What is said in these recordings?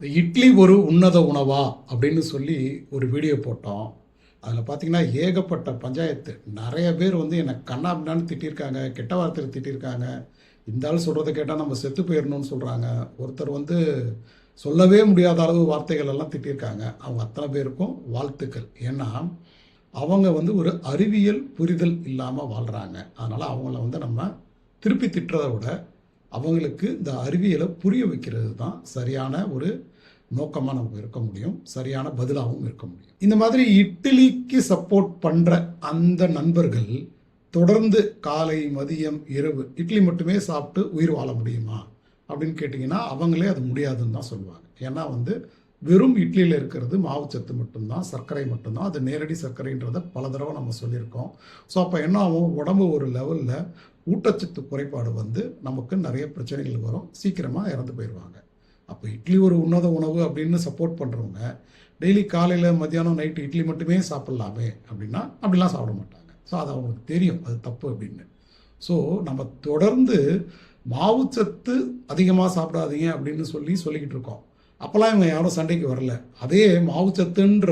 இந்த இட்லி ஒரு உன்னத உணவா அப்படின்னு சொல்லி ஒரு வீடியோ போட்டோம். அதில் பார்த்தீங்கன்னா ஏகப்பட்ட பஞ்சாயத்து. நிறைய பேர் வந்து என்னை கண்ணாபின்னான்னு திட்டியிருக்காங்க, கெட்ட வார்த்தையில் திட்டியிருக்காங்க. இந்த ஆள் சொல்கிறத கேட்டால் நம்ம செத்து போயிடணும்னு சொல்கிறாங்க. ஒருத்தர் வந்து சொல்லவே முடியாத அளவு வார்த்தைகள் எல்லாம் திட்டியிருக்காங்க. அவங்க அத்தனை பேருக்கும் வாழ்த்துக்கள். ஏன்னா அவங்க வந்து ஒரு அறிவியல் புரிதல் இல்லாமல் வாழ்கிறாங்க. அதனால் அவங்கள வந்து நம்ம திருப்பி திட்டுறதை விட அவங்களுக்கு இந்த அறிவியலை புரிய வைக்கிறது தான் சரியான ஒரு நோக்கமாக நமக்கு இருக்க முடியும், சரியான பதிலாகவும் இருக்க முடியும். இந்த மாதிரி இட்லிக்கு சப்போர்ட் பண்ணுற அந்த நண்பர்கள் தொடர்ந்து காலை மதியம் இரவு இட்லி மட்டுமே சாப்பிட்டு உயிர் வாழ முடியுமா அப்படின்னு கேட்டிங்கன்னா அவங்களே அது முடியாதுன்னு தான் சொல்லுவாங்க. ஏன்னா வந்து வெறும் இட்லியில் இருக்கிறது மாவுச்சத்து மட்டும்தான், சர்க்கரை மட்டும்தான். அது நேரடி சர்க்கரைன்றதை பல தடவை நம்ம சொல்லியிருக்கோம். ஸோ அப்போ என்ன ஆகும், உடம்பு ஒரு லெவலில் ஊட்டச்சத்து குறைபாடு வந்து நமக்கு நிறைய பிரச்சனைகள் வரும், சீக்கிரமாக இறந்து போயிடுவாங்க. அப்போ இட்லி ஒரு உன்னத உணவு அப்படின்னு சப்போர்ட் பண்ணுறவங்க டெய்லி காலையில் மத்தியானம் நைட்டு இட்லி மட்டுமே சாப்பிட்லாமே அப்படின்னா அப்படிலாம் சாப்பிட மாட்டாங்க. ஸோ அது அவங்களுக்கு தெரியும் அது தப்பு அப்படின்னு. ஸோ நம்ம தொடர்ந்து மாவுச்சத்து அதிகமாக சாப்பிடாதீங்க அப்படின்னு சொல்லிக்கிட்டு இருக்கோம். அப்போல்லாம் இவங்க யாரும் சண்டைக்கு வரல. அதே மாவுச்சத்துன்ற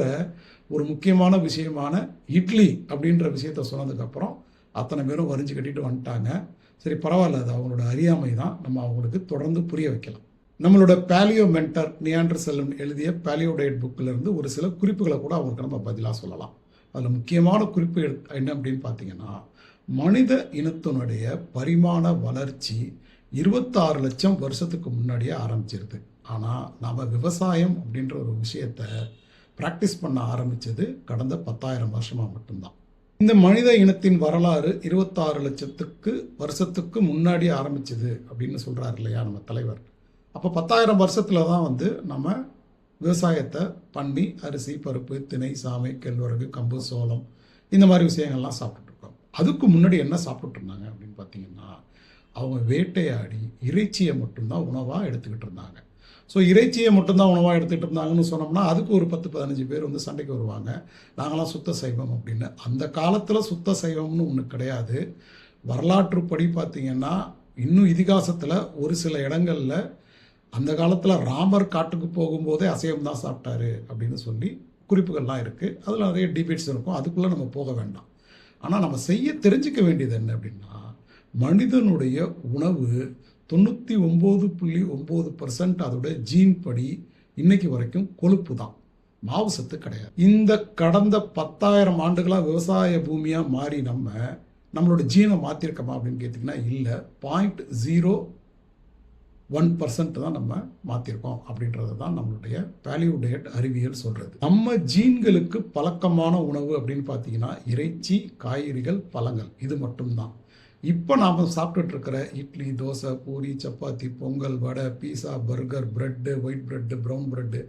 ஒரு முக்கியமான விஷயமான இட்லி அப்படின்ற விஷயத்த சொன்னதுக்கப்புறம் அத்தனை பேரும் வரிஞ்சு கட்டிட்டு வந்துட்டாங்க. சரி பரவாயில்ல, அது அவங்களோட அறியாமை தான், நம்ம அவங்களுக்கு தொடர்ந்து புரிய வைக்கலாம். நம்மளோட பேலியோ மென்டர் நியாண்டர் செல்லம் எழுதிய பேலியோ டயட் புக்கிலிருந்து ஒரு சில குறிப்புகளை கூட அவங்களுக்கு நம்ம பதிலாக சொல்லலாம். அதில் முக்கியமான குறிப்பு என்ன அப்படின்னு பார்த்தீங்கன்னா, மனித இனத்தினுடைய பரிமாண வளர்ச்சி 26 லட்சம் வருஷத்துக்கு முன்னாடியே ஆரம்பிச்சிருது. ஆனால் நாம் விவசாயம் அப்படின்ற ஒரு விஷயத்தை ப்ராக்டிஸ் பண்ண ஆரம்பித்தது கடந்த 10,000 வருஷமாக மட்டும்தான். இந்த மனித இனத்தின் வரலாறு 26 லட்சத்துக்கு வருஷத்துக்கு முன்னாடி ஆரம்பிச்சது அப்படின்னு சொல்கிறார் இல்லையா நம்ம தலைவர். அப்போ 10,000 வருஷத்தில் தான் வந்து நம்ம விவசாயத்தை பண்ணி அரிசி பருப்பு திணை சாமை கேழ்வரகு கம்பு சோளம் இந்த மாதிரி விஷயங்கள்லாம் சாப்பிட்டுருக்கோம். அதுக்கு முன்னாடி என்ன சாப்பிட்டு இருந்தாங்க அப்படின்னு பார்த்தீங்கன்னா, அவங்க வேட்டையாடி இறைச்சியை மட்டும்தான் உணவாக எடுத்துக்கிட்டு இருந்தாங்க. ஸோ இறைச்சியை மட்டும்தான் உணவாக எடுத்துகிட்டு இருந்தாங்கன்னு சொன்னோம்னா அதுக்கு ஒரு 10-15 பேர் வந்து சண்டைக்கு வருவாங்க, நாங்களாம் சுத்த சைவம் அப்படின்னு. அந்த காலத்தில் சுத்த சைவம்னு ஒன்று கிடையாது. வரலாற்றுப்படி பார்த்திங்கன்னா இன்னும் இதிகாசத்தில் ஒரு சில இடங்களில் அந்த காலத்தில் ராமர் காட்டுக்கு போகும்போதே அசைவம் தான் சாப்பிட்டாரு அப்படின்னு சொல்லி குறிப்புகள்லாம் இருக்குது. அதில் நிறைய டிபேட்ஸ் இருக்கும், அதுக்குள்ளே நம்ம போக வேண்டாம். ஆனால் நம்ம செய்ய தெரிஞ்சிக்க வேண்டியது என்ன அப்படின்னா, மனிதனுடைய உணவு 99.9% அதோட ஜீன் படி இன்னைக்கு வரைக்கும் கொழுப்பு தான், மாவு சத்து கிடையாது. இந்த கடந்த 10,000 ஆண்டுகளாக விவசாய பூமியாக மாறி நம்மளோட ஜீனை மாற்றிருக்கோமா அப்படின்னு கேட்டிங்கன்னா இல்லை. 0.01% தான் நம்ம மாற்றிருக்கோம் அப்படின்றது தான் நம்மளுடைய பேலியோ டயட் அறிவியல் சொல்கிறது. நம்ம ஜீன்களுக்கு பழக்கமான உணவு அப்படின்னு பார்த்தீங்கன்னா இறைச்சி, காய்கறிகள், பழங்கள், இது மட்டும்தான். இப்போ நாம் சாப்பிட்டுட்டு இருக்கிற idli, dosa, puri, chapati, pongal, vada, pizza, burger, bread, white bread, brown bread,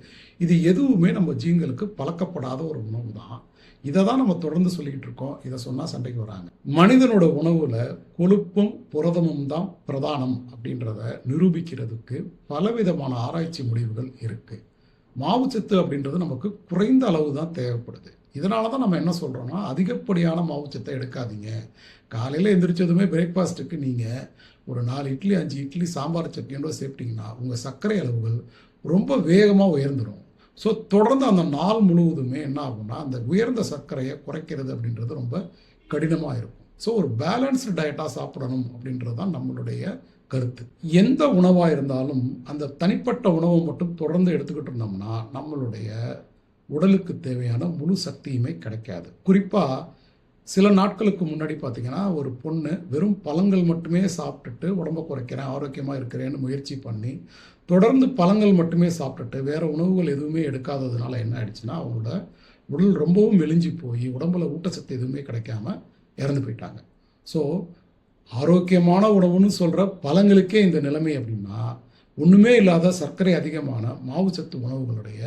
இது எதுவுமே நம்ம ஜீன்களுக்கு பழக்கப்படாத ஒரு உணவு தான். இதை தான் நம்ம தொடர்ந்து சொல்லிக்கிட்டு இருக்கோம். இதை சொன்னால் சண்டைக்கு வராங்க. மனிதனோட உணவில் கொழுப்பும் புரதமும் தான் பிரதானம் அப்படின்றத நிரூபிக்கிறதுக்கு பலவிதமான ஆராய்ச்சி முடிவுகள் இருக்குது. மாவுச்சத்து அப்படின்றது நமக்கு குறைந்த அளவு தான் தேவைப்படுது. இதனால தான் நம்ம என்ன சொல்கிறோன்னா, அதிகப்படியான மாவுச்சத்தை எடுக்காதீங்க. காலையில் எந்திரிச்சதுமே பிரேக்ஃபாஸ்ட்டுக்கு நீங்கள் ஒரு 4 இட்லி 5 இட்லி சாம்பார் சட்னியோட சேர்ப்பிட்டிங்கன்னா உங்கள் சர்க்கரை அளவுகள் ரொம்ப வேகமாக உயர்ந்துடும். ஸோ தொடர்ந்து அந்த நாள் முழுவதுமே என்ன ஆகும்னா அந்த உயர்ந்த சர்க்கரையை குறைக்கிறது அப்படின்றது ரொம்ப கடினமாக இருக்கும். ஸோ ஒரு பேலன்ஸ்டு டயட்டாக சாப்பிடணும் அப்படின்றது தான் நம்மளுடைய கருத்து. எந்த உணவாக இருந்தாலும் அந்த தனிப்பட்ட உணவை மட்டும் தொடர்ந்து எடுத்துக்கிட்டு இருந்தோம்னா நம்மளுடைய உடலுக்கு தேவையான முழு சக்தியுமே கிடைக்காது. குறிப்பாக சில நாட்களுக்கு முன்னாடி பார்த்திங்கன்னா ஒரு பொண்ணு வெறும் பழங்கள் மட்டுமே சாப்பிட்டுட்டு உடம்பை குறைக்கிறேன், ஆரோக்கியமாக இருக்கிறேன்னு முயற்சி பண்ணி தொடர்ந்து பழங்கள் மட்டுமே சாப்பிட்டுட்டு வேறு உணவுகள் எதுவுமே எடுக்காததுனால என்ன ஆயிடுச்சுன்னா அவங்களோட உடல் ரொம்பவும் மெலிஞ்சு போய் உடம்புல ஊட்டச்சத்து எதுவுமே கிடைக்காம இறந்து போயிட்டாங்க. ஸோ ஆரோக்கியமான உணவுன்னு சொல்கிற பழங்களுக்கே இந்த நிலைமை அப்படின்னா ஒன்றுமே இல்லாத சர்க்கரை அதிகமான மாவுச்சத்து உணவுகளுடைய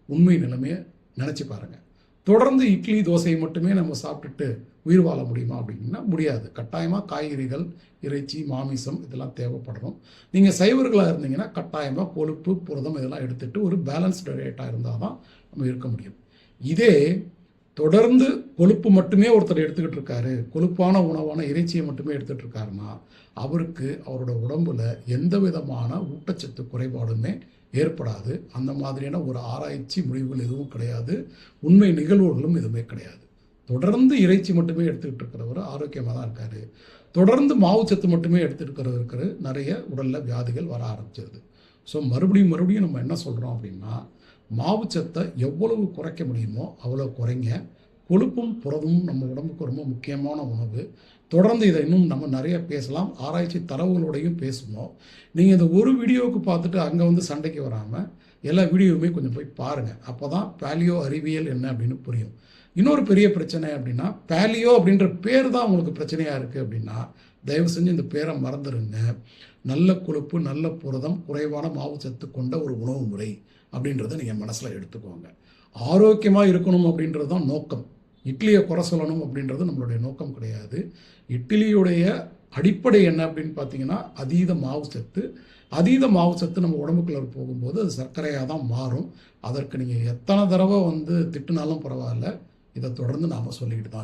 உண்மை நிலைமையை நினச்சி பாருங்கள். தொடர்ந்து இட்லி தோசை மட்டுமே நம்ம சாப்பிட்டுட்டு உயிர் வாழ முடியுமா அப்படின்னா முடியாது. கட்டாயமாக காய்கறிகள், இறைச்சி, மாமிசம் இதெல்லாம் தேவைப்படணும். நீங்கள் சைவர்களாக இருந்தீங்கன்னா கட்டாயமாக கொழுப்பு, புரதம் இதெல்லாம் எடுத்துகிட்டு ஒரு பேலன்ஸ்டு டயட்டாக இருந்தால் தான் நம்ம இருக்க முடியும். இதே தொடர்ந்து கொழுப்பு மட்டுமே ஒருத்தர் எடுத்துக்கிட்டு இருக்காரு, கொழுப்பான உணவான இறைச்சியை மட்டுமே எடுத்துகிட்டு இருக்காருன்னா அவருக்கு அவரோட உடம்புல எந்த விதமான ஊட்டச்சத்து குறைபாடுமே ஏற்படாது. அந்த மாதிரியான ஒரு ஆராய்ச்சி முடிவுகள் எதுவும் கிடையாது. உண்மை நிகழ்வுகளும் எதுவுமே கிடையாது. தொடர்ந்து இறைச்சி மட்டுமே எடுத்துக்கிட்டு இருக்கிறவர் ஆரோக்கியமாக தான் இருக்கார். தொடர்ந்து மாவுச்சத்து மட்டுமே எடுத்துருக்கிறவருக்கு நிறைய உடலில் வியாதிகள் வர ஆரம்பிச்சிருது. ஸோ மறுபடியும் நம்ம என்ன சொல்கிறோம் அப்படின்னா, மாவுச்சத்தை எவ்வளவு குறைக்க முடியுமோ அவ்வளோ குறைங்க. கொழுப்பும் புரதமும் நம்ம உடம்புக்கு ரொம்ப முக்கியமான உணவு. தொடர்ந்து இதை இன்னும் நம்ம நிறைய பேசலாம். ஆராய்ச்சி தரவுகளோடையும் பேசுவோம். நீங்கள் இந்த ஒரு வீடியோவுக்கு பார்த்துட்டு அங்கே வந்து சண்டைக்கு வராமல் எல்லா வீடியோவுமே கொஞ்சம் போய் பாருங்கள். அப்போ தான் பேலியோ அறிவியல் என்ன அப்படின்னு புரியும். இன்னொரு பெரிய பிரச்சனை அப்படின்னா, பேலியோ அப்படின்ற பேர் தான் உங்களுக்கு பிரச்சனையாக இருக்குது அப்படின்னா, தயவு செஞ்சு இந்த பேரை மறந்துடுங்க. நல்ல கொழுப்பு, நல்ல புரதம், குறைவான மாவுச்சத்து கொண்ட ஒரு உணவு முறை அப்படின்றத நீங்கள் மனசில் எடுத்துக்கோங்க. ஆரோக்கியமாக இருக்கணும் அப்படின்றது தான் நோக்கம். இட்லியை குறை சொல்லணும் அப்படின்றது நம்மளுடைய நோக்கம் கிடையாது. இட்லியுடைய அடிப்படை என்ன அப்படின்னு பார்த்தீங்கன்னா, அதீத மாவுச்சத்து. அதீத மாவுச்சத்து நம்ம உடம்புக்குள்ளே போகும்போது அது சர்க்கரையாக தான் மாறும். அதற்கு நீங்கள் எத்தனை தடவை வந்து திட்டுனாலும் பரவாயில்ல, இதை தொடர்ந்து நாம் சொல்லிக்கிட்டு தான் இருக்கோம்.